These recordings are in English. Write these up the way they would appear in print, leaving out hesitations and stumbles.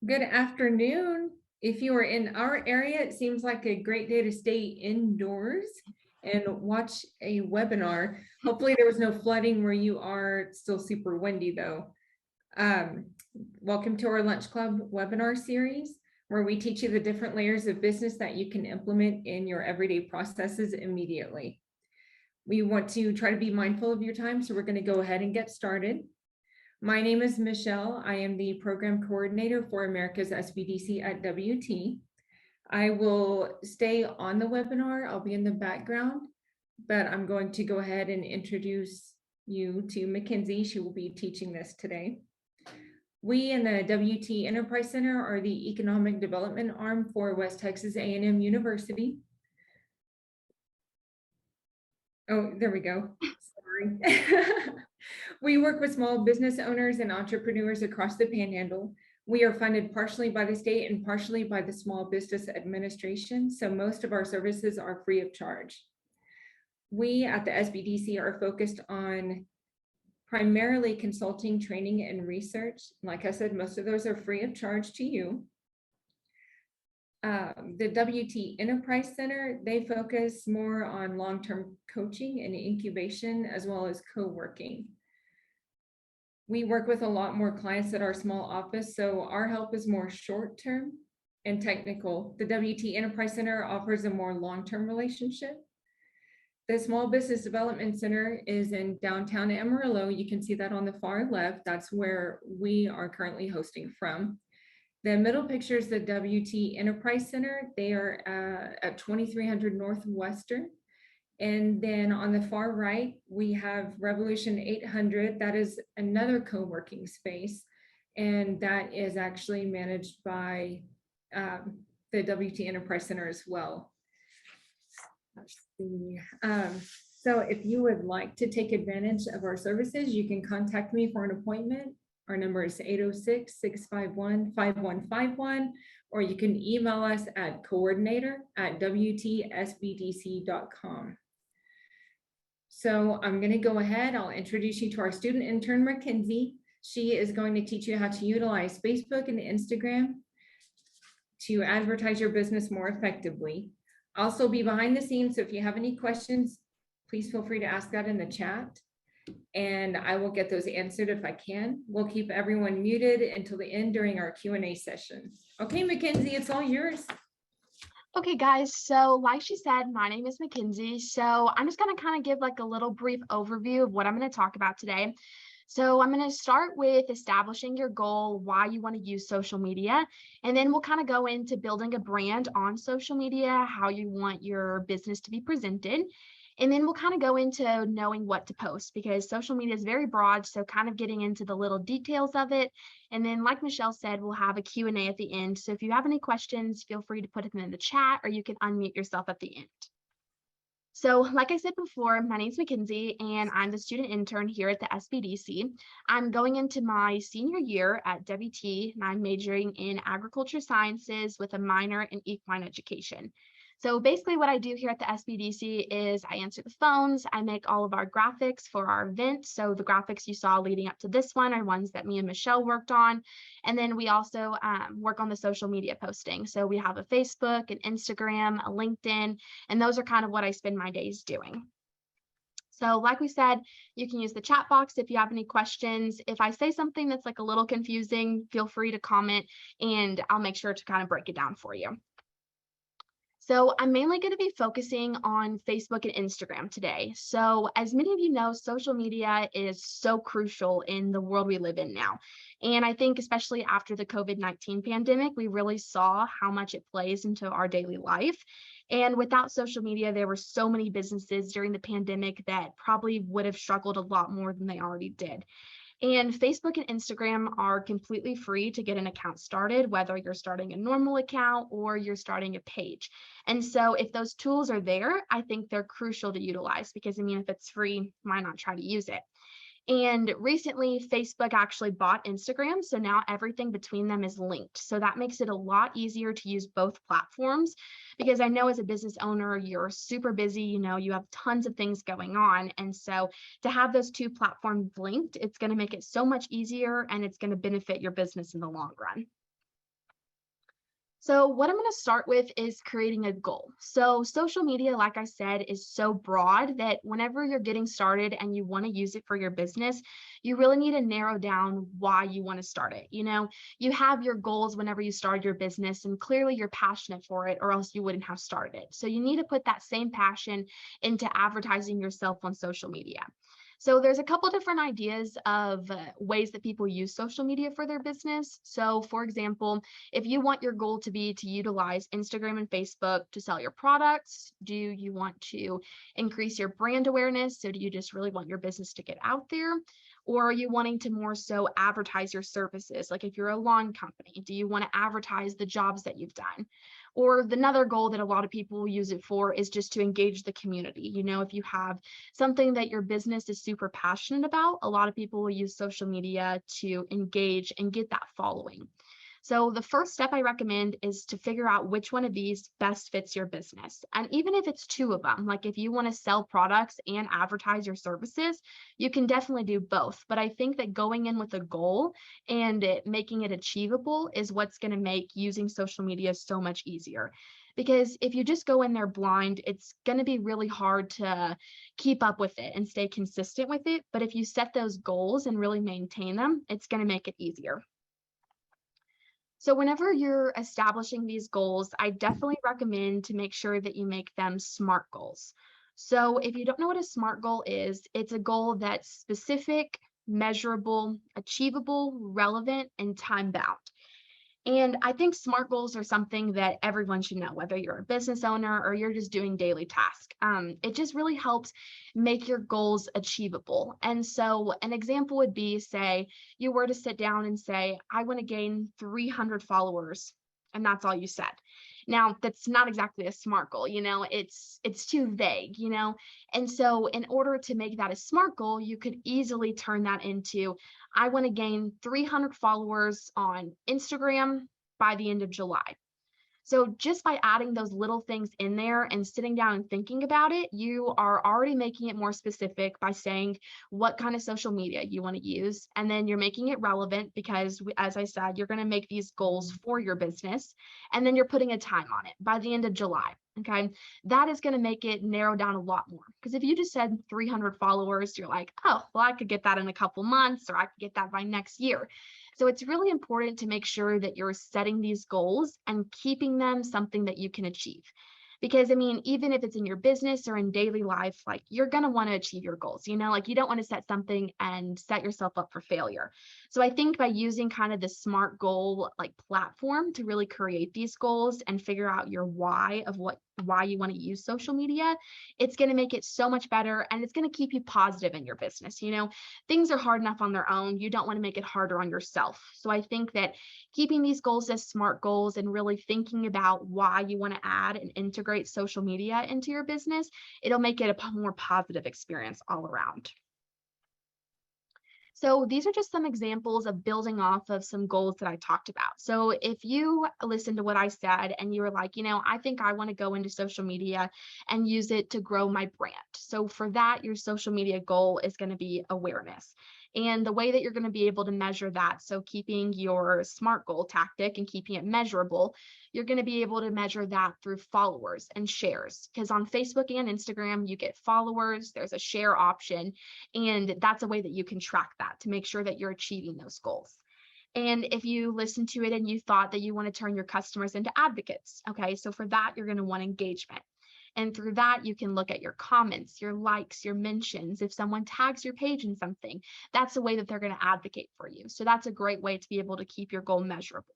Good afternoon. If you are in our area, it seems like a great day to stay indoors and watch a webinar. Hopefully there was no flooding where you are. It's still super windy though. Um, Welcome to our Lunch Club webinar series, where we teach you the different layers of business that you can implement in your everyday processes immediately. We want to try to be mindful of your time, so we're going to go ahead and get started. My name is Michelle. I am the program coordinator for America's SBDC at WT. I will stay on the webinar. I'll be in the background, but I'm going to go ahead and introduce you to Mackenzie. She will be teaching this today. We in the WT Enterprise Center are the economic development arm for West Texas A&M University. Oh, there we go. Sorry. We work with small business owners and entrepreneurs across the Panhandle. We are funded partially by the state and partially by the Small Business Administration, so most of our services are free of charge. We at the SBDC are focused on primarily consulting, training, and research. Like I said, most of those are free of charge to you. The WT Enterprise Center, they focus more on long-term coaching and incubation, as well as co-working. We work with a lot more clients at our small office, so our help is more short-term and technical. The WT Enterprise Center offers a more long-term relationship. The Small Business Development Center is in downtown Amarillo. You can see that on the far left. That's where we are currently hosting from. The middle picture is the WT Enterprise Center. They are at 2300 Northwestern. And then on the far right, we have Revolution 800. That is another co-working space. And that is actually managed by the WT Enterprise Center as well. Let's see. So if you would like to take advantage of our services, you can contact me for an appointment. Our number is 806-651-5151, or you can email us at coordinator@wtsbdc.com. So I'm going to go ahead. I'll introduce you to our student intern, Mackenzie. She is going to teach you how to utilize Facebook and Instagram to advertise your business more effectively. Also be behind the scenes, so if you have any questions, please feel free to ask that in the chat, and I will get those answered if I can. We'll keep everyone muted until the end during our Q&A session. Okay, Mackenzie, it's all yours. Okay, guys, so like she said, my name is Mackenzie. So I'm just going to kind of give like a little brief overview of what I'm going to talk about today. So I'm going to start with establishing your goal, why you want to use social media, and then we'll kind of go into building a brand on social media, how you want your business to be presented. And then we'll kind of go into knowing what to post, because social media is very broad, so kind of getting into the little details of it. And then like Michelle said, we'll have a Q&A at the end. So if you have any questions, feel free to put them in the chat, or you can unmute yourself at the end. So like I said before, my name is Mackenzie, and I'm the student intern here at the SBDC. I'm going into my senior year at WT, and I'm majoring in agriculture sciences with a minor in equine education. So basically what I do here at the SBDC is I answer the phones, I make all of our graphics for our event. So the graphics you saw leading up to this one are ones that me and Michelle worked on. And then we also work on the social media posting. So we have a Facebook, an Instagram, a LinkedIn, and those are kind of what I spend my days doing. So like we said, you can use the chat box if you have any questions. If I say something that's like a little confusing, feel free to comment and I'll make sure to kind of break it down for you. So I'm mainly going to be focusing on Facebook and Instagram today. So as many of you know, social media is so crucial in the world we live in now. And I think especially after the COVID-19 pandemic, we really saw how much it plays into our daily life. And without social media, there were so many businesses during the pandemic that probably would have struggled a lot more than they already did. And Facebook and Instagram are completely free to get an account started, whether you're starting a normal account or you're starting a page. And so if those tools are there, I think they're crucial to utilize, because I mean, if it's free, why not try to use it? And recently, Facebook actually bought Instagram. So now everything between them is linked. So that makes it a lot easier to use both platforms, because I know as a business owner, you're super busy, you have tons of things going on. And so to have those two platforms linked, it's going to make it so much easier and it's going to benefit your business in the long run. So, what I'm going to start with is creating a goal. So, social media, like I said, is so broad that whenever you're getting started and you want to use it for your business, you really need to narrow down why you want to start it. You have your goals whenever you start your business, and clearly you're passionate for it, or else you wouldn't have started it. So, you need to put that same passion into advertising yourself on social media. So there's a couple different ideas of ways that people use social media for their business. So for example, if you want your goal to be to utilize Instagram and Facebook to sell your products, do you want to increase your brand awareness? So do you just really want your business to get out there? Or are you wanting to more so advertise your services? Like if you're a lawn company, do you want to advertise the jobs that you've done? Or another goal that a lot of people use it for is just to engage the community. If you have something that your business is super passionate about, a lot of people will use social media to engage and get that following. So the first step I recommend is to figure out which one of these best fits your business. And even if it's two of them, like if you want to sell products and advertise your services, you can definitely do both. But I think that going in with a goal and making it achievable is what's going to make using social media so much easier. Because if you just go in there blind, it's going to be really hard to keep up with it and stay consistent with it. But if you set those goals and really maintain them, it's going to make it easier. So whenever you're establishing these goals, I definitely recommend to make sure that you make them SMART goals. So if you don't know what a SMART goal is, it's a goal that's specific, measurable, achievable, relevant, and time bound. And I think SMART goals are something that everyone should know, whether you're a business owner or you're just doing daily tasks. It just really helps make your goals achievable. And so, an example would be say you were to sit down and say, I want to gain 300 followers, and that's all you said. Now, that's not exactly a SMART goal, it's too vague, And so, in order to make that a SMART goal, you could easily turn that into I want to gain 300 followers on Instagram by the end of July. So just by adding those little things in there and sitting down and thinking about it, you are already making it more specific by saying what kind of social media you want to use. And then you're making it relevant because, as I said, you're going to make these goals for your business. And then you're putting a time on it by the end of July. Okay. That is going to make it narrow down a lot more. Because if you just said 300 followers, you're like, oh, well, I could get that in a couple months or I could get that by next year. So it's really important to make sure that you're setting these goals and keeping them something that you can achieve. Because I mean, even if it's in your business or in daily life, like you're going to want to achieve your goals, like you don't want to set something and set yourself up for failure. So I think by using kind of the SMART goal like platform to really create these goals and figure out your why of why you want to use social media, it's going to make it so much better and it's going to keep you positive in your business. Things are hard enough on their own. You don't want to make it harder on yourself. So I think that keeping these goals as SMART goals and really thinking about why you want to add and integrate social media into your business, it'll make it a more positive experience all around. So these are just some examples of building off of some goals that I talked about. So if you listen to what I said and you were like, I think I want to go into social media and use it to grow my brand. So for that, your social media goal is going to be awareness. And the way that you're going to be able to measure that, so keeping your SMART goal tactic and keeping it measurable, you're going to be able to measure that through followers and shares. Because on Facebook and Instagram, you get followers, there's a share option, and that's a way that you can track that to make sure that you're achieving those goals. And if you listen to it and you thought that you want to turn your customers into advocates, okay, so for that, you're going to want engagement. And through that, you can look at your comments, your likes, your mentions. If someone tags your page in something, that's a way that they're going to advocate for you. So that's a great way to be able to keep your goal measurable.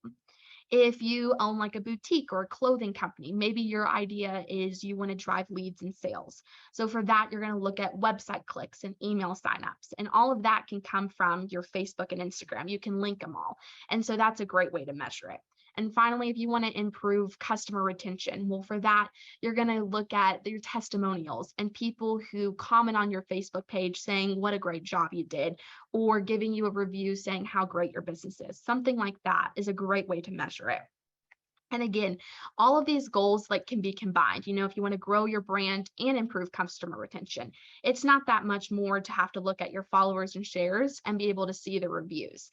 If you own like a boutique or a clothing company, maybe your idea is you want to drive leads and sales. So for that, you're going to look at website clicks and email signups, and all of that can come from your Facebook and Instagram. You can link them all. And so that's a great way to measure it. And finally, if you want to improve customer retention, well, for that, you're going to look at your testimonials and people who comment on your Facebook page saying what a great job you did, or giving you a review saying how great your business is. Something like that is a great way to measure it. And again, all of these goals can be combined. If you want to grow your brand and improve customer retention, it's not that much more to have to look at your followers and shares and be able to see the reviews.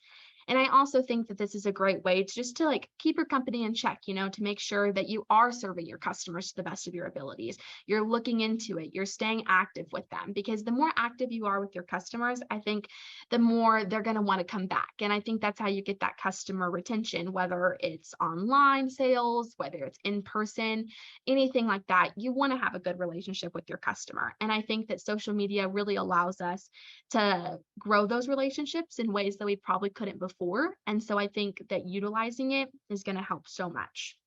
And I also think that this is a great way to just to like keep your company in check, to make sure that you are serving your customers to the best of your abilities. You're looking into it, you're staying active with them, because the more active you are with your customers, I think the more they're going to want to come back. And I think that's how you get that customer retention, whether it's online sales, whether it's in person, anything like that. You want to have a good relationship with your customer. And I think that social media really allows us to grow those relationships in ways that we probably couldn't before. And so I think that utilizing it is going to help so much.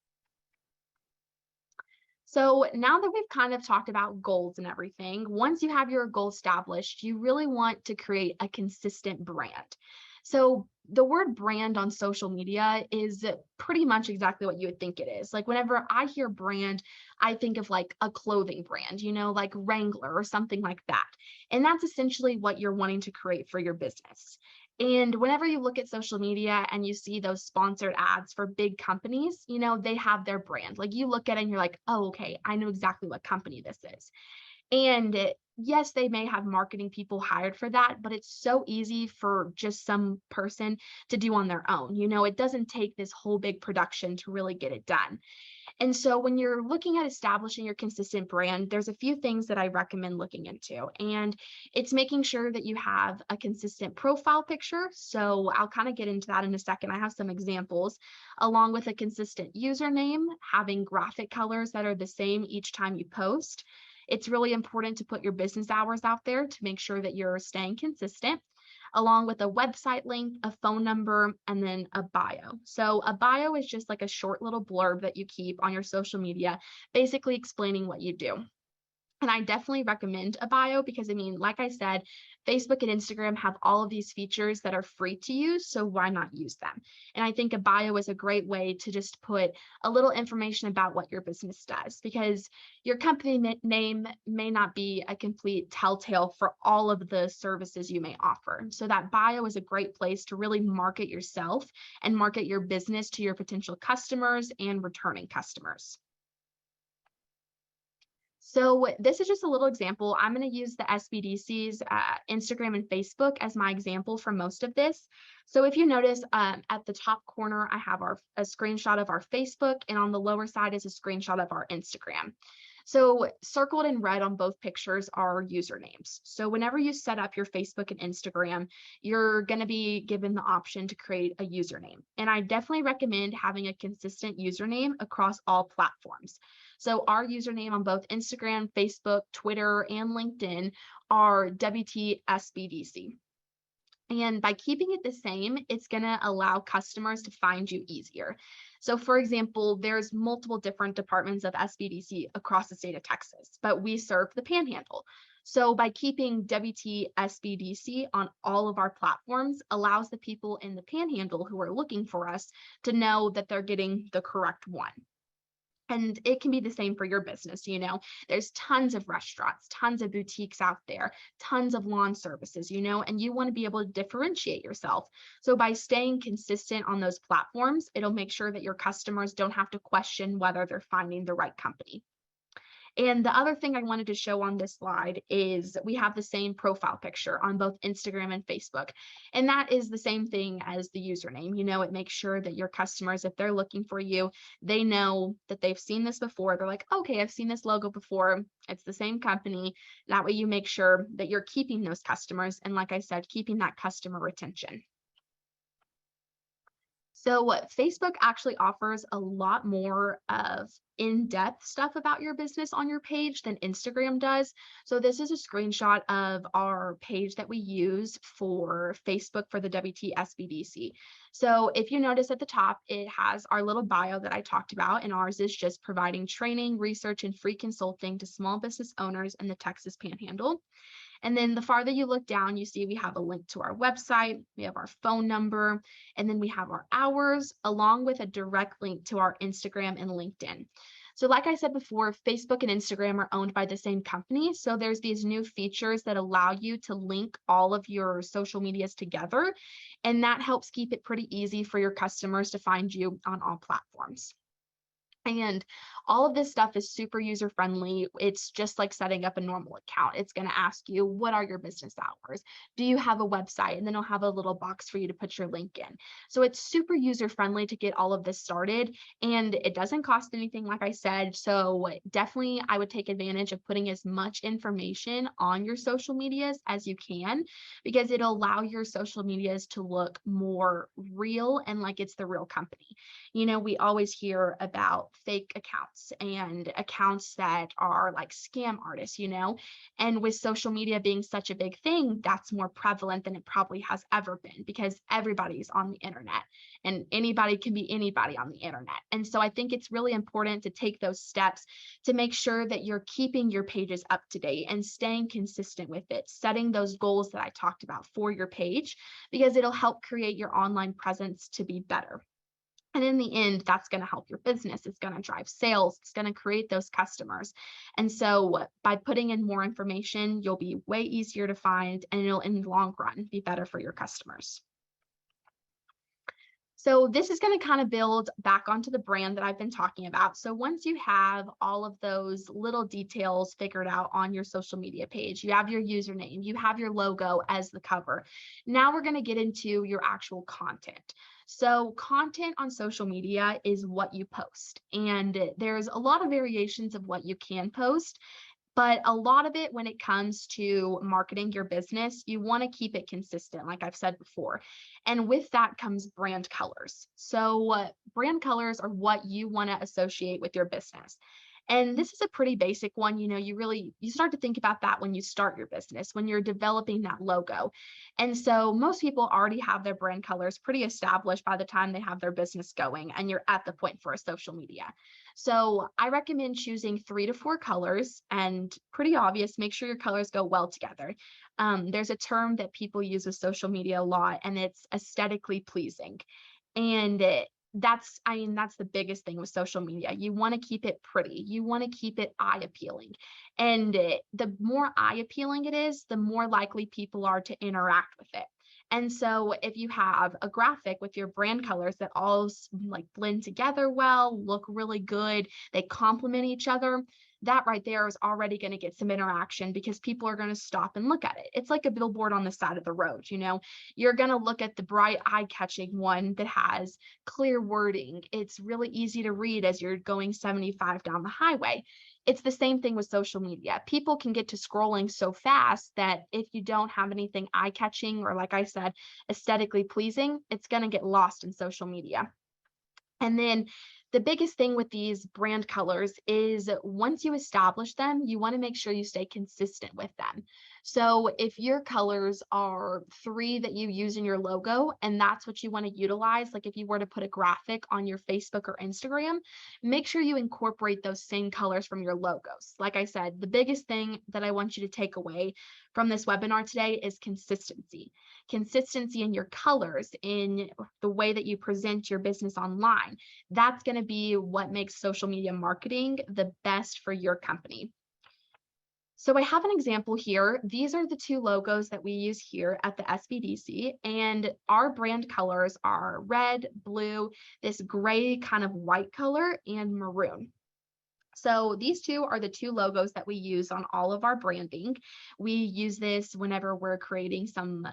So now that we've kind of talked about goals and everything, once you have your goal established, you really want to create a consistent brand. So the word brand on social media is pretty much exactly what you would think it is. Like whenever I hear brand, I think of like a clothing brand, like Wrangler or something like that. And that's essentially what you're wanting to create for your business. And whenever you look at social media and you see those sponsored ads for big companies, they have their brand. Like you look at it and you're like, oh, okay, I know exactly what company this is. And yes, they may have marketing people hired for that, but it's so easy for just some person to do on their own. It doesn't take this whole big production to really get it done. And so when you're looking at establishing your consistent brand, there's a few things that I recommend looking into. And it's making sure that you have a consistent profile picture. So I'll kind of get into that in a second. I have some examples, along with a consistent username, having graphic colors that are the same each time you post. It's really important to put your business hours out there to make sure that you're staying consistent, along with a website link, a phone number, and then a bio. So a bio is just like a short little blurb that you keep on your social media, basically explaining what you do. And I definitely recommend a bio because, like I said, Facebook and Instagram have all of these features that are free to use. So why not use them? And I think a bio is a great way to just put a little information about what your business does, because your company name may not be a complete telltale for all of the services you may offer. So that bio is a great place to really market yourself and market your business to your potential customers and returning customers. So this is just a little example. I'm going to use the SBDC's Instagram and Facebook as my example for most of this. So if you notice at the top corner, I have a screenshot of our Facebook, and on the lower side is a screenshot of our Instagram. So circled in red on both pictures are usernames. So whenever you set up your Facebook and Instagram, you're going to be given the option to create a username. And I definitely recommend having a consistent username across all platforms. So our username on both Instagram, Facebook, Twitter, and LinkedIn are WTSBDC. And by keeping it the same, it's going to allow customers to find you easier. So for example, there's multiple different departments of SBDC across the state of Texas, but we serve the Panhandle. So by keeping WTSBDC on all of our platforms allows the people in the Panhandle who are looking for us to know that they're getting the correct one. And it can be the same for your business. There's tons of restaurants, tons of boutiques out there, tons of lawn services, and you want to be able to differentiate yourself. So by staying consistent on those platforms, it'll make sure that your customers don't have to question whether they're finding the right company. And the other thing I wanted to show on this slide is we have the same profile picture on both Instagram and Facebook. And that is the same thing as the username. It makes sure that your customers, if they're looking for you, they know that they've seen this before. They're like, okay, I've seen this logo before. It's the same company. That way you make sure that you're keeping those customers. And like I said, keeping that customer retention. So Facebook actually offers a lot more of in-depth stuff about your business on your page than Instagram does. So this is a screenshot of our page that we use for Facebook for the WTSBDC. So if you notice at the top, it has our little bio that I talked about, and ours is just providing training, research, and free consulting to small business owners in the Texas Panhandle. And then the farther you look down, you see we have a link to our website, we have our phone number, and then we have our hours, along with a direct link to our Instagram and LinkedIn. So like I said before, Facebook and Instagram are owned by the same company. So there's these new features that allow you to link all of your social medias together. And that helps keep it pretty easy for your customers to find you on all platforms. And all of this stuff is super user friendly. It's just like setting up a normal account. It's going to ask you, what are your business hours? Do you have a website? And then it'll have a little box for you to put your link in. So it's super user friendly to get all of this started. And it doesn't cost anything, like I said. So definitely, I would take advantage of putting as much information on your social medias as you can, because it'll allow your social medias to look more real and like it's the real company. We always hear about fake accounts and accounts that are like scam artists. And with social media being such a big thing, that's more prevalent than it probably has ever been, because everybody's on the internet and anybody can be anybody on the internet. And so I think it's really important to take those steps to make sure that you're keeping your pages up to date and staying consistent with it, setting those goals that I talked about for your page, because it'll help create your online presence to be better. And in the end, that's going to help your business. It's going to drive sales. It's going to create those customers. And so by putting in more information, you'll be way easier to find, and it'll, in the long run, be better for your customers. So this is going to kind of build back onto the brand that I've been talking about. So once you have all of those little details figured out on your social media page, you have your username, you have your logo as the cover. Now we're going to get into your actual content. So content on social media is what you post, and there's a lot of variations of what you can post. But a lot of it, when it comes to marketing your business, you want to keep it consistent, like I've said before. And with that comes brand colors. So brand colors are what you want to associate with your business. And this is a pretty basic one. You start to think about that when you start your business, when you're developing that logo. And so most people already have their brand colors pretty established by the time they have their business going, and you're at the point for a social media. So I recommend choosing 3 to 4 colors, and pretty obvious, make sure your colors go well together. There's a term that people use with social media a lot, and it's aesthetically pleasing. And that's the biggest thing with social media. You want to keep it pretty. You want to keep it eye appealing. And the more eye appealing it is, the more likely people are to interact with it. And so if you have a graphic with your brand colors that all like blend together well, look really good, they complement each other, that right there is already going to get some interaction, because people are going to stop and look at it. It's like a billboard on the side of the road. You're going to look at the bright, eye-catching one that has clear wording. It's really easy to read as you're going 75 down the highway. It's the same thing with social media. People can get to scrolling so fast that if you don't have anything eye-catching or, like I said, aesthetically pleasing, it's going to get lost in social media. And then the biggest thing with these brand colors is once you establish them, you want to make sure you stay consistent with them. So if your colors are 3 that you use in your logo, and that's what you want to utilize, like if you were to put a graphic on your Facebook or Instagram, make sure you incorporate those same colors from your logos. Like I said, the biggest thing that I want you to take away from this webinar today is consistency. Consistency in your colors, in the way that you present your business online. That's going to be what makes social media marketing the best for your company. So I have an example here. These are the 2 logos that we use here at the SBDC, and our brand colors are red, blue, this gray kind of white color, and maroon. So these 2 are the 2 logos that we use on all of our branding. We use this whenever we're creating some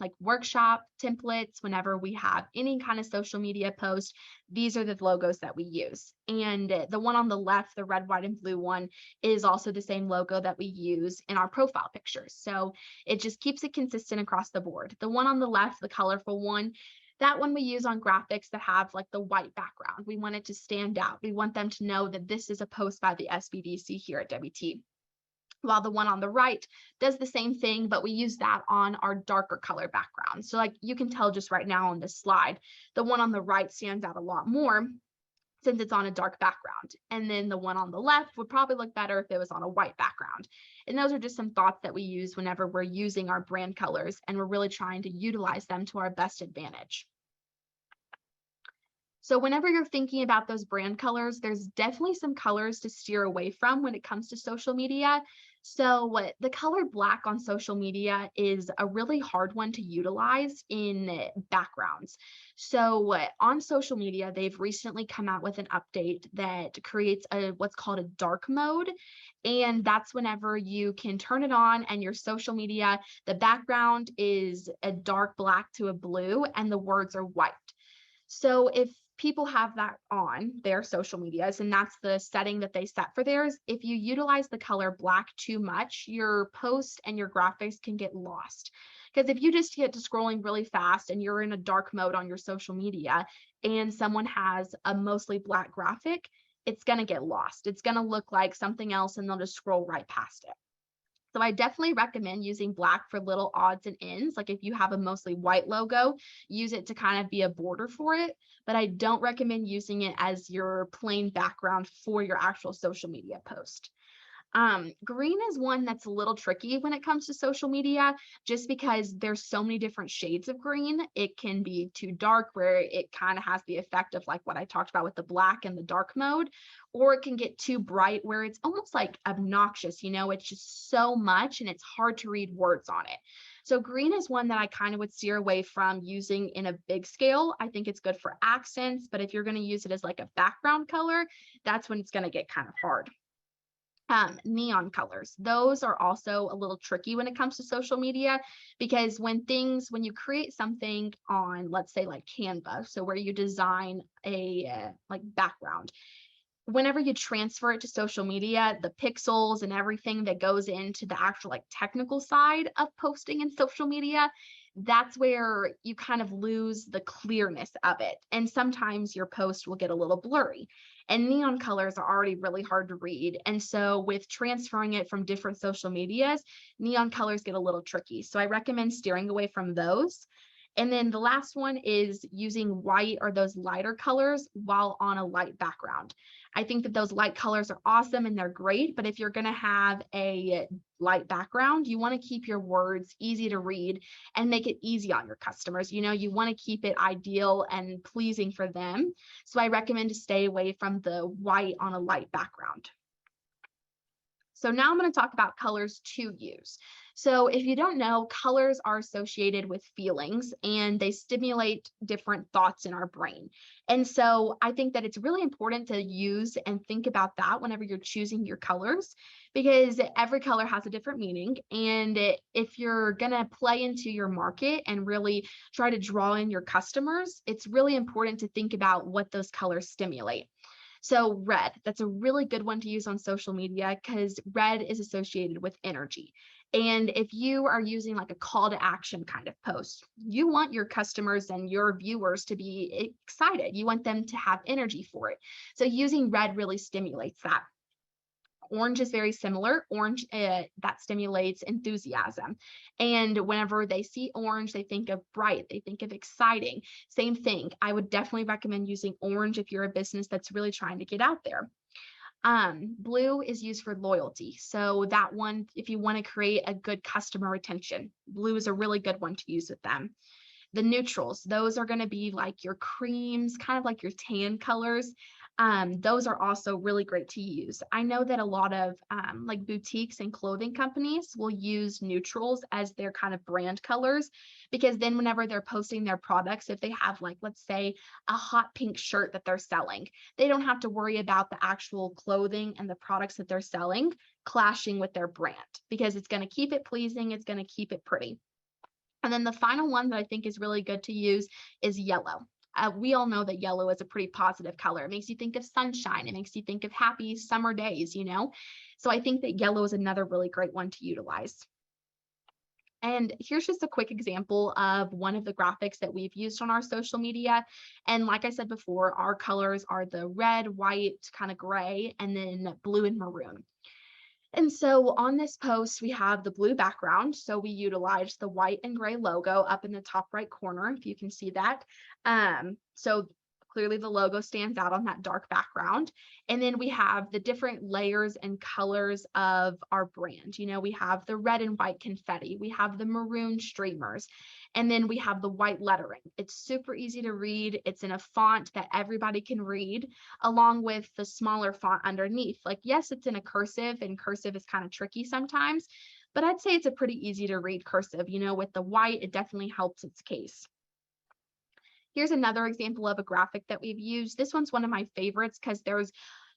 like workshop templates, whenever we have any kind of social media post. These are the logos that we use. And the one on the left, the red, white, and blue one, is also the same logo that we use in our profile pictures. So it just keeps it consistent across the board. The one on the left, the colorful one, that one we use on graphics that have like the white background. We want it to stand out. We want them to know that this is a post by the SBDC here at WT. While the one on the right does the same thing, but we use that on our darker color background. So like you can tell just right now on this slide, the one on the right stands out a lot more since it's on a dark background. And then the one on the left would probably look better if it was on a white background. And those are just some thoughts that we use whenever we're using our brand colors, and we're really trying to utilize them to our best advantage. So whenever you're thinking about those brand colors, there's definitely some colors to steer away from when it comes to social media. So the color black on social media is a really hard one to utilize in backgrounds. So on social media, they've recently come out with an update that creates a what's called a dark mode. And that's whenever you can turn it on and your social media, the background is a dark black to a blue and the words are white. So if people have that on their social medias, and that's the setting that they set for theirs, if you utilize the color black too much, your post and your graphics can get lost. Because if you just get to scrolling really fast and you're in a dark mode on your social media and someone has a mostly black graphic, it's going to get lost. It's going to look like something else and they'll just scroll right past it. So I definitely recommend using black for little odds and ends. Like if you have a mostly white logo, use it to kind of be a border for it. But I don't recommend using it as your plain background for your actual social media post. Green is one that's a little tricky when it comes to social media, just because there's so many different shades of green. It can be too dark where it kind of has the effect of like what I talked about with the black and the dark mode, or it can get too bright where it's almost like obnoxious, it's just so much and it's hard to read words on it. So green is one that I kind of would steer away from using in a big scale. I think it's good for accents, but if you're going to use it as like a background color, that's when it's going to get kind of hard. Neon colors. Those are also a little tricky when it comes to social media, because when you create something on, let's say like Canva, so where you design a like background, whenever you transfer it to social media, the pixels and everything that goes into the actual like technical side of posting in social media, that's where you kind of lose the clearness of it. And sometimes your post will get a little blurry. And neon colors are already really hard to read. And so with transferring it from different social medias, neon colors get a little tricky. So I recommend steering away from those. And then the last one is using white or those lighter colors while on a light background. I think that those light colors are awesome and they're great, but if you're going to have a light background, you want to keep your words easy to read and make it easy on your customers. You want to keep it ideal and pleasing for them. So I recommend to stay away from the white on a light background. So now I'm going to talk about colors to use. So if you don't know, colors are associated with feelings and they stimulate different thoughts in our brain. And so I think that it's really important to use and think about that whenever you're choosing your colors, because every color has a different meaning. And if you're going to play into your market and really try to draw in your customers, it's really important to think about what those colors stimulate. So red, that's a really good one to use on social media because red is associated with energy. And if you are using like a call to action kind of post, you want your customers and your viewers to be excited. You want them to have energy for it. So using red really stimulates that. Orange is very similar. Orange, that stimulates enthusiasm. And whenever they see orange, they think of bright, they think of exciting. Same thing. I would definitely recommend using orange if you're a business that's really trying to get out there. Blue is used for loyalty. So that one, if you want to create a good customer retention, blue is a really good one to use with them. The neutrals, those are going to be like your creams, kind of like your tan colors. Those are also really great to use. I know that a lot of like boutiques and clothing companies will use neutrals as their kind of brand colors, because then whenever they're posting their products, if they have like, let's say a hot pink shirt that they're selling, they don't have to worry about the actual clothing and the products that they're selling clashing with their brand, because it's going to keep it pleasing. It's going to keep it pretty. And then the final one that I think is really good to use is yellow. We all know that yellow is a pretty positive color. It makes you think of sunshine. It makes you think of happy summer days, So I think that yellow is another really great one to utilize. And here's just a quick example of one of the graphics that we've used on our social media. And like I said before, our colors are the red, white, kind of gray, and then blue and maroon. And so on this post, we have the blue background. So we utilized the white and gray logo up in the top right corner, if you can see that. So Clearly the logo stands out on that dark background. And then we have the different layers and colors of our brand. You know, we have the red and white confetti, we have the maroon streamers, and then we have the white lettering. It's super easy to read. It's in a font that everybody can read, along with the smaller font underneath. Like, yes, it's in a cursive, and cursive is kind of tricky sometimes, but I'd say it's a pretty easy to read cursive. You know, with the white, it definitely helps its case. Here's another example of a graphic that we've used. This one's one of my favorites because there's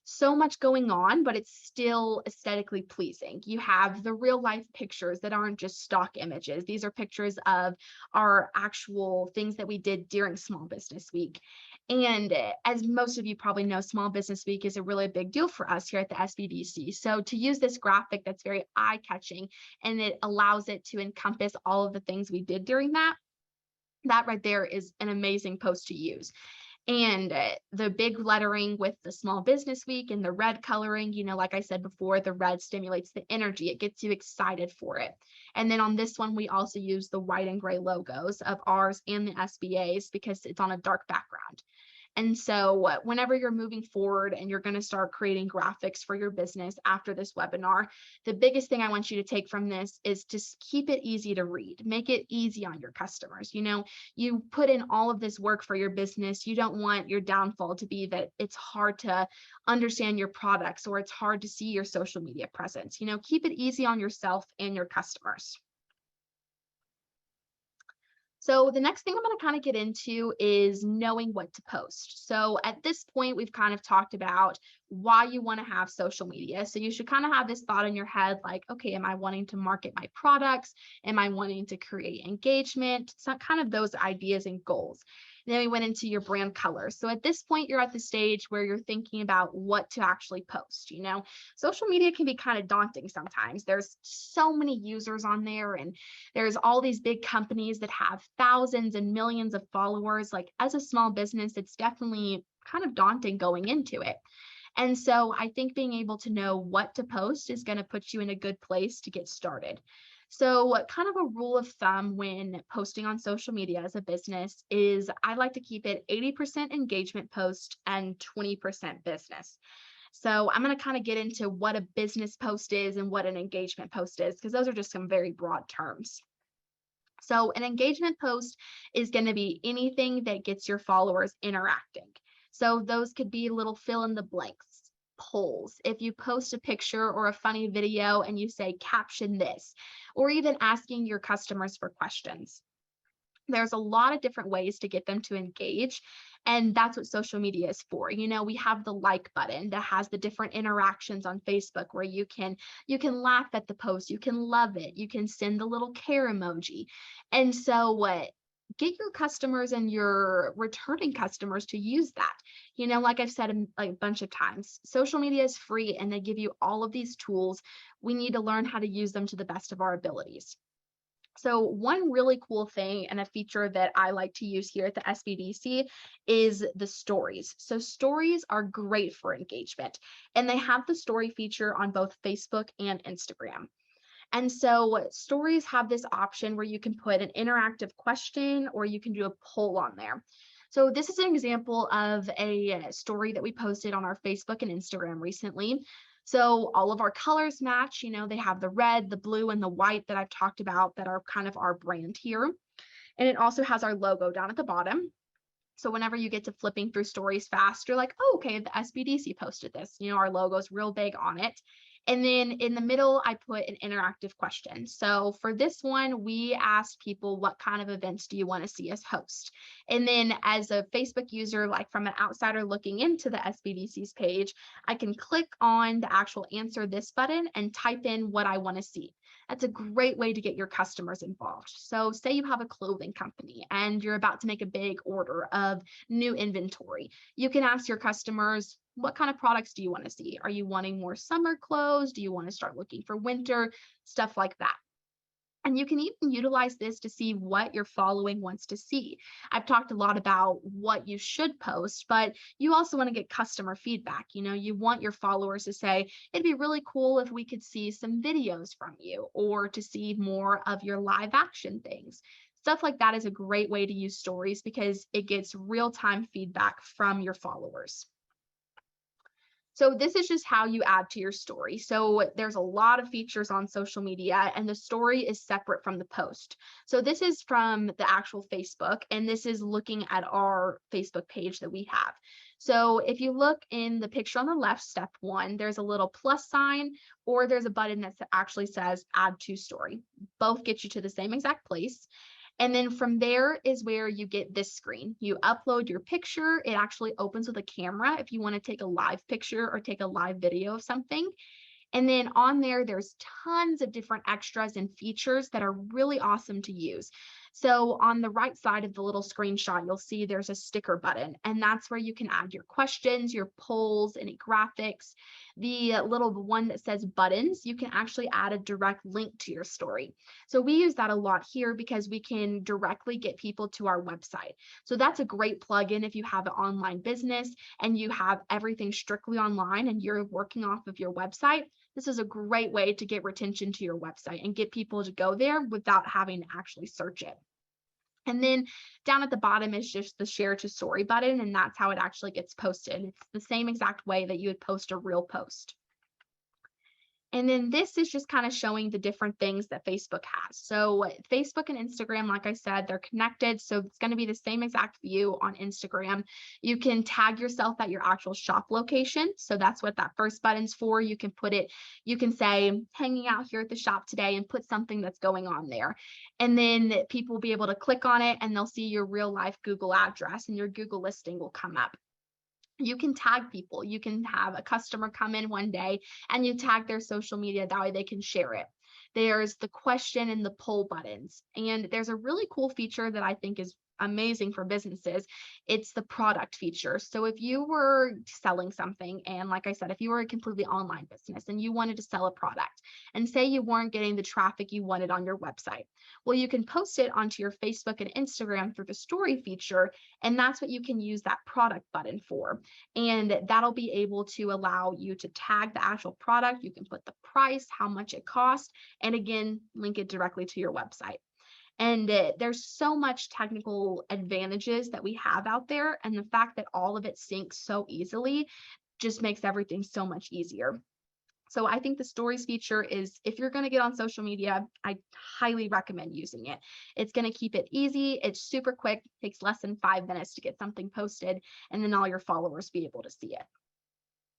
so much going on, but it's still aesthetically pleasing. You have the real life pictures that aren't just stock images. These are pictures of our actual things that we did during Small Business Week. And as most of you probably know, Small Business Week is a really big deal for us here at the SBDC. So to use this graphic that's very eye-catching, and it allows it to encompass all of the things we did during that right there is an amazing post to use. And the big lettering with the Small Business Week and the red coloring, you know, like I said before, the red stimulates the energy. It gets you excited for it. And then on this one, we also use the white and gray logos of ours and the SBA's because it's on a dark background. And so whenever you're moving forward and you're going to start creating graphics for your business after this webinar, the biggest thing I want you to take from this is just keep it easy to read. Make it easy on your customers. You know, you put in all of this work for your business. You don't want your downfall to be that it's hard to understand your products or it's hard to see your social media presence. You know, keep it easy on yourself and your customers. So the next thing I'm going to kind of get into is knowing what to post. So at this point, we've kind of talked about why you want to have social media. So you should kind of have this thought in your head, like, okay, am I wanting to market my products? Am I wanting to create engagement? So kind of those ideas and goals. Then we went into your brand colors. So at this point, you're at the stage where you're thinking about what to actually post. You know, social media can be kind of daunting sometimes. There's so many users on there, and there's all these big companies that have thousands and millions of followers. Like, as a small business, it's definitely kind of daunting going into it. And so I think being able to know what to post is going to put you in a good place to get started. So kind of a rule of thumb when posting on social media as a business is I like to keep it 80% engagement post and 20% business. So I'm going to kind of get into what a business post is and what an engagement post is, because those are just some very broad terms. So an engagement post is going to be anything that gets your followers interacting. So those could be little fill in the blanks, polls. If you post a picture or a funny video and you say, caption this, or even asking your customers for questions. There's a lot of different ways to get them to engage. And that's what social media is for. You know, we have the like button that has the different interactions on Facebook where you can laugh at the post, you can love it, you can send the little care emoji. And so get your customers and your returning customers to use that. You know, like I've said a bunch of times, social media is free and they give you all of these tools. We need to learn how to use them to the best of our abilities. So one really cool thing and a feature that I like to use here at the SBDC is the stories. So stories are great for engagement, and they have the story feature on both Facebook and Instagram. And so stories have this option where you can put an interactive question or you can do a poll on there. So this is an example of a story that we posted on our Facebook and Instagram recently. So all of our colors match, you know, they have the red, the blue, and the white that I've talked about that are kind of our brand here. And it also has our logo down at the bottom. So whenever you get to flipping through stories fast, you're like, oh, okay, the SBDC posted this. You know, our logo's real big on it. And then in the middle, I put an interactive question. So for this one, we asked people, what kind of events do you want to see us host? And then as a Facebook user, like from an outsider looking into the SBDC's page, I can click on the actual answer this button and type in what I want to see. That's a great way to get your customers involved. So say you have a clothing company and you're about to make a big order of new inventory. You can ask your customers, what kind of products do you want to see? Are you wanting more summer clothes? Do you want to start looking for winter? Stuff like that. And you can even utilize this to see what your following wants to see. I've talked a lot about what you should post, but you also want to get customer feedback. You know, you want your followers to say, it'd be really cool if we could see some videos from you or to see more of your live action things. Stuff like that is a great way to use stories because it gets real-time feedback from your followers. So this is just how you add to your story. So there's a lot of features on social media and the story is separate from the post. So this is from the actual Facebook and this is looking at our Facebook page that we have. So if you look in the picture on the left, step 1, there's a little plus sign or there's a button that actually says add to story. Both get you to the same exact place. And then from there is where you get this screen. You upload your picture. It actually opens with a camera if you want to take a live picture or take a live video of something. And then on there, there's tons of different extras and features that are really awesome to use. So on the right side of the little screenshot, you'll see there's a sticker button, and that's where you can add your questions, your polls, any graphics. The little one that says buttons, you can actually add a direct link to your story. So we use that a lot here because we can directly get people to our website. So that's a great plugin if you have an online business and you have everything strictly online and you're working off of your website. This is a great way to get retention to your website and get people to go there without having to actually search it. And then down at the bottom is just the share to story button, and that's how it actually gets posted. It's the same exact way that you would post a real post. And then this is just kind of showing the different things that Facebook has. So Facebook and Instagram, like I said, they're connected. So it's going to be the same exact view on Instagram. You can tag yourself at your actual shop location. So that's what that first button's for. You can put it, you can say hanging out here at the shop today and put something that's going on there. And then people will be able to click on it and they'll see your real life Google address and your Google listing will come up. You can tag people. You can have a customer come in one day and you tag their social media. That way they can share it. There's the question and the poll buttons. And there's a really cool feature that I think is amazing for businesses. It's the product feature. So if you were selling something, and like I said, if you were a completely online business and you wanted to sell a product and say you weren't getting the traffic you wanted on your website, well, you can post it onto your Facebook and Instagram through the story feature. And that's what you can use that product button for. And that'll be able to allow you to tag the actual product. You can put the price, how much it costs, and again, link it directly to your website. And there's so much technical advantages that we have out there. And the fact that all of it syncs so easily just makes everything so much easier. So I think the stories feature is, if you're going to get on social media, I highly recommend using it. It's going to keep it easy. It's super quick, takes less than 5 minutes to get something posted, and then all your followers be able to see it.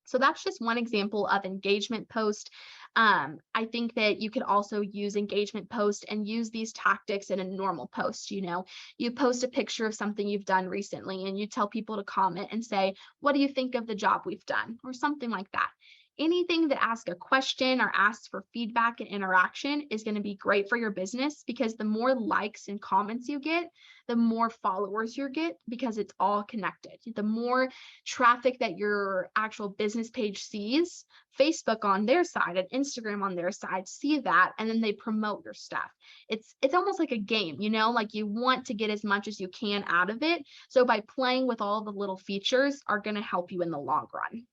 So that's just one example of engagement post. I think that you could also use engagement post and use these tactics in a normal post. You know, you post a picture of something you've done recently and you tell people to comment and say, what do you think of the job we've done? Or something like that. Anything that asks a question or asks for feedback and interaction is going to be great for your business, because the more likes and comments you get, the more followers you get, because it's all connected. The more traffic that your actual business page sees, Facebook on their side and Instagram on their side see that, and then they promote your stuff. It's almost like a game, you know, like you want to get as much as you can out of it. So by playing with all the little features are going to help you in the long run.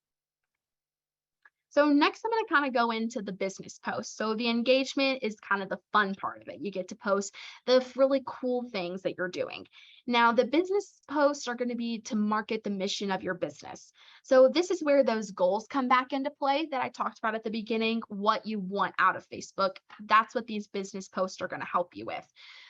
So next, I'm going to kind of go into the business post. So the engagement is kind of the fun part of it. You get to post the really cool things that you're doing. Now, the business posts are going to be to market the mission of your business. So this is where those goals come back into play that I talked about at the beginning, what you want out of Facebook. That's what these business posts are going to help you with.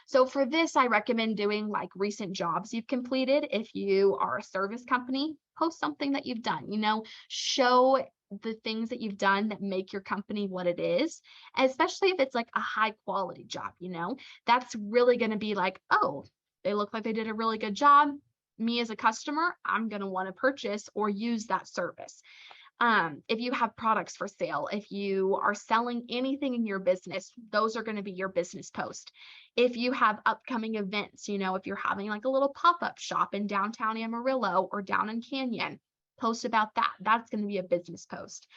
So for this, I recommend doing like recent jobs you've completed. If you are a service company, post something that you've done, you know, show the things that you've done that make your company what it is, especially if it's like a high quality job, you know, that's really going to be like, oh, they look like they did a really good job. Me as a customer, I'm going to want to purchase or use that service. If you have products for sale, if you are selling anything in your business, those are going to be your business post. If you have upcoming events, you know, if you're having like a little pop-up shop in downtown Amarillo or down in Canyon, post about that. That's going to be a business post.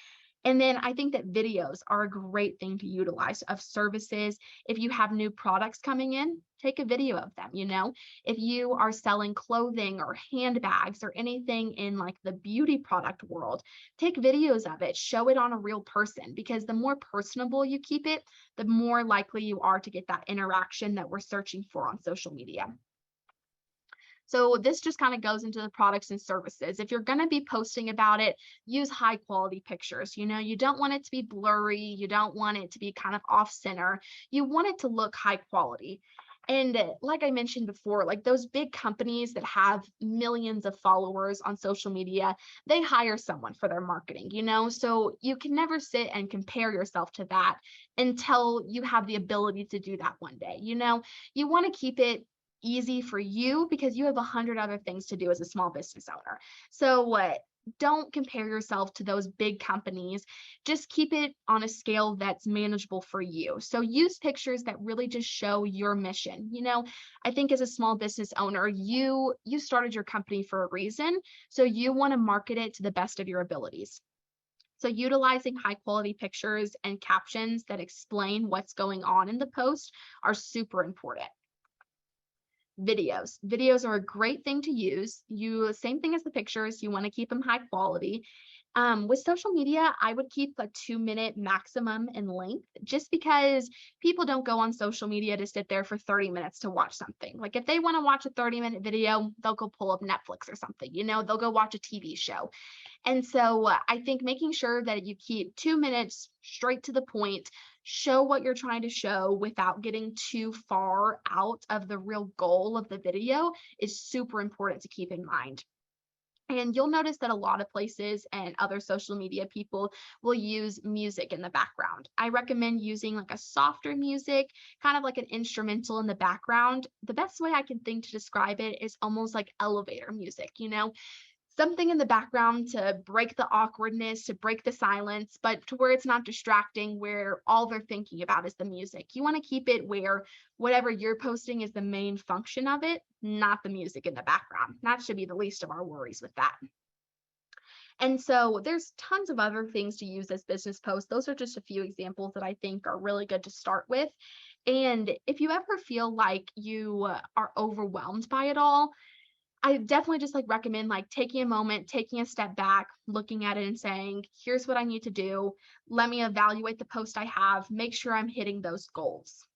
And then I think that videos are a great thing to utilize of services. If you have new products coming in, take a video of them, you know? If you are selling clothing or handbags or anything in like the beauty product world, take videos of it, show it on a real person, because the more personable you keep it, the more likely you are to get that interaction that we're searching for on social media. So this just kind of goes into the products and services. If you're going to be posting about it, use high quality pictures. You know, you don't want it to be blurry. You don't want it to be kind of off center. You want it to look high quality. And like I mentioned before, like those big companies that have millions of followers on social media, they hire someone for their marketing, you know? So you can never sit and compare yourself to that until you have the ability to do that one day. You know, you want to keep it easy for you because you have 100 other things to do as a small business owner. So what? Don't compare yourself to those big companies. Just keep it on a scale that's manageable for you. So use pictures that really just show your mission. You know, I think as a small business owner, you started your company for a reason. So you want to market it to the best of your abilities. So utilizing high quality pictures and captions that explain what's going on in the post are super important. Videos are a great thing to use. You same thing as the pictures, you want to keep them high quality. With social media, I would keep a 2-minute maximum in length, just because people don't go on social media to sit there for 30 minutes to watch something. Like if they want to watch a 30-minute video, they'll go pull up Netflix or something, you know, they'll go watch a TV show. And so I think making sure that you keep 2 minutes straight to the point, show what you're trying to show without getting too far out of the real goal of the video is super important to keep in mind. And you'll notice that a lot of places and other social media people will use music in the background. I recommend using like a softer music, kind of like an instrumental in the background. The best way I can think to describe it is almost like elevator music, you know? Something in the background to break the awkwardness, to break the silence, but to where it's not distracting, where all they're thinking about is the music. You want to keep it where whatever you're posting is the main function of it, not the music in the background. That should be the least of our worries with that. And so there's tons of other things to use as business posts. Those are just a few examples that I think are really good to start with. And if you ever feel like you are overwhelmed by it all, I definitely just like recommend like taking a moment, taking a step back, looking at it and saying, here's what I need to do. Let me evaluate the post I have, make sure I'm hitting those goals.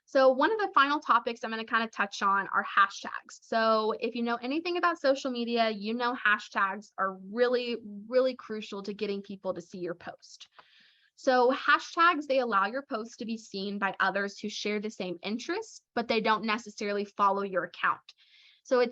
So one of the final topics I'm going to kind of touch on are hashtags. So if you know anything about social media, you know hashtags are really, really crucial to getting people to see your post. So hashtags, they allow your post to be seen by others who share the same interests, but they don't necessarily follow your account. So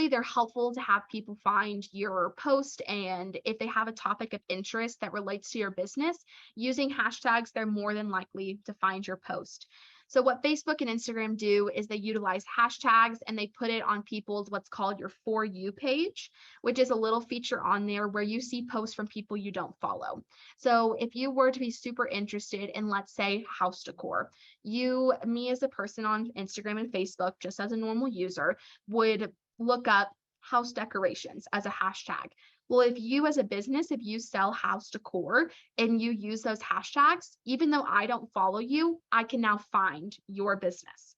they're helpful to have people find your post. And if they have a topic of interest that relates to your business, using hashtags, they're more than likely to find your post. So what Facebook and Instagram do is they utilize hashtags and they put it on people's what's called your For You page, which is a little feature on there where you see posts from people you don't follow. So if you were to be super interested in, let's say, house decor, me as a person on Instagram and Facebook, just as a normal user, would look up house decorations as a hashtag. Well, if you as a business, if you sell house decor and you use those hashtags, even though I don't follow you, I can now find your business.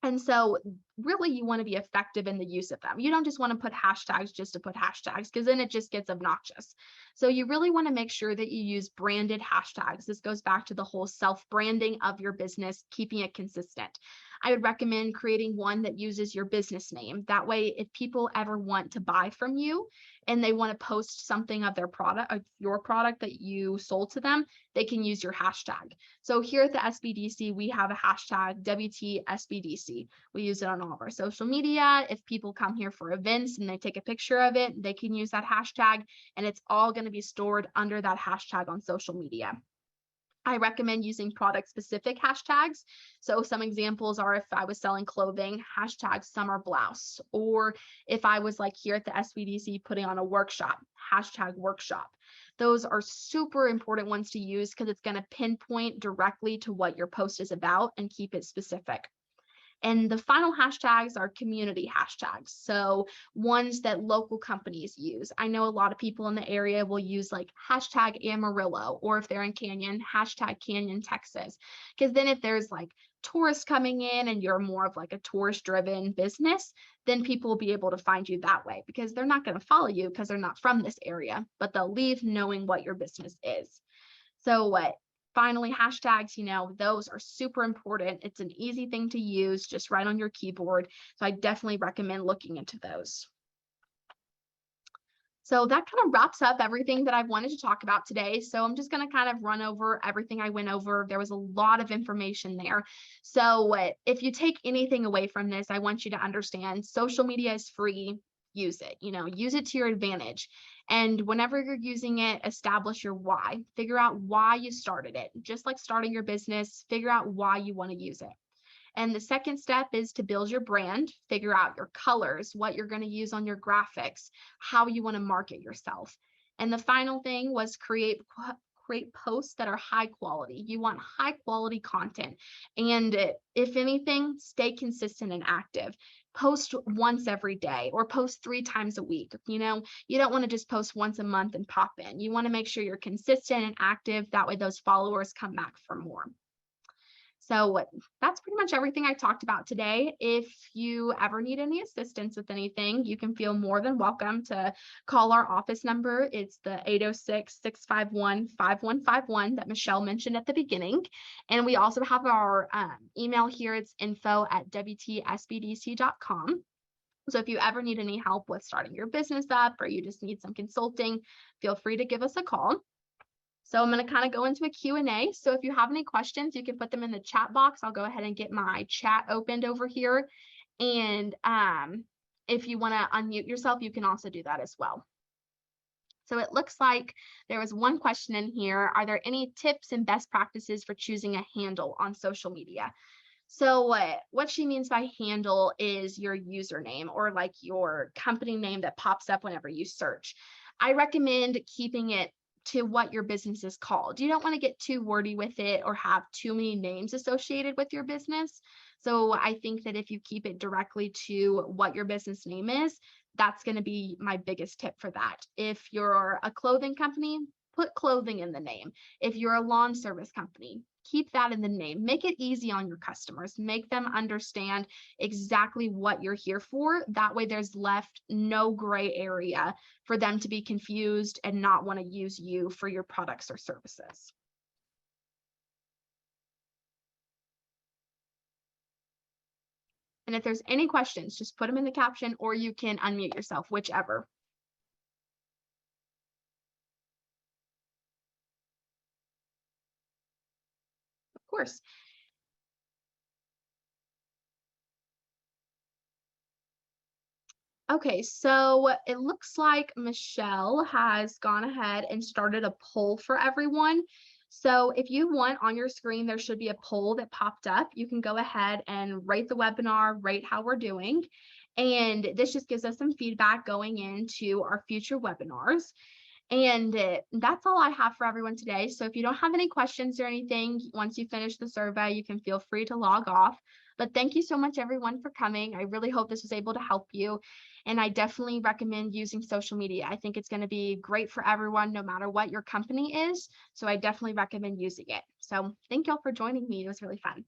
And so really you want to be effective in the use of them. You don't just want to put hashtags just to put hashtags, because then it just gets obnoxious. So you really want to make sure that you use branded hashtags. This goes back to the whole self-branding of your business, keeping it consistent. I would recommend creating one that uses your business name. That way, if people ever want to buy from you and they want to post something of their product, of your product that you sold to them, they can use your hashtag. So here at the SBDC, we have a hashtag WTSBDC. We use it on all of our social media. If people come here for events and they take a picture of it, they can use that hashtag, and it's all going to be stored under that hashtag on social media. I recommend using product specific hashtags. So some examples are if I was selling clothing, hashtag summer blouse, or if I was like here at the SBDC putting on a workshop, hashtag workshop. Those are super important ones to use because it's going to pinpoint directly to what your post is about and keep it specific. And the final hashtags are community hashtags. So ones that local companies use. I know a lot of people in the area will use like hashtag Amarillo, or if they're in Canyon, hashtag Canyon, Texas. Because then if there's like tourists coming in and you're more of like a tourist driven business, then people will be able to find you that way because they're not going to follow you because they're not from this area, but they'll leave knowing what your business is. So what finally hashtags, those are super important. It's an easy thing to use just right on your keyboard. So I definitely recommend looking into those. So that kind of wraps up everything that I wanted to talk about today. So I'm just going to kind of run over everything I went over. There was a lot of information there. So if you take anything away from this, I want you to understand social media is free. Use it, use it to your advantage. And whenever you're using it, establish your why. Figure out why you started it. Just like starting your business, figure out why you want to use it. And the second step is to build your brand, figure out your colors, what you're going to use on your graphics, how you want to market yourself. And the final thing was create posts that are high quality. You want high quality content. And if anything, stay consistent and active. Post once every day or post 3 times a week. You don't want to just post once a month and pop in. You want to make sure you're consistent and active. That way those followers come back for more. So that's pretty much everything I talked about today. If you ever need any assistance with anything, you can feel more than welcome to call our office number. It's the 806-651-5151 that Michelle mentioned at the beginning. And we also have our email here. It's info@wtsbdc.com. So if you ever need any help with starting your business up or you just need some consulting, feel free to give us a call. So I'm going to kind of go into a Q&A. So if you have any questions, you can put them in the chat box. I'll go ahead and get my chat opened over here. And if you want to unmute yourself, you can also do that as well. So it looks like there was one question in here. Are there any tips and best practices for choosing a handle on social media? So what she means by handle is your username or like your company name that pops up whenever you search. I recommend keeping it to what your business is called. You don't want to get too wordy with it or have too many names associated with your business. So I think that if you keep it directly to what your business name is, that's going to be my biggest tip for that. If you're a clothing company, put clothing in the name. If you're a lawn service company, keep that in the name. Make it easy on your customers. Make them understand exactly what you're here for. That way there's left no gray area for them to be confused and not want to use you for your products or services. And if there's any questions, just put them in the caption or you can unmute yourself, whichever. Of course. Okay, so it looks like Michelle has gone ahead and started a poll for everyone. So if you want, on your screen, there should be a poll that popped up. You can go ahead and rate the webinar, rate how we're doing. And this just gives us some feedback going into our future webinars. And that's all I have for everyone today. So if you don't have any questions or anything, once you finish the survey, you can feel free to log off. But thank you so much, everyone, for coming. I really hope this was able to help you. And I definitely recommend using social media. I think it's going to be great for everyone, no matter what your company is. So I definitely recommend using it. So thank y'all for joining me. It was really fun.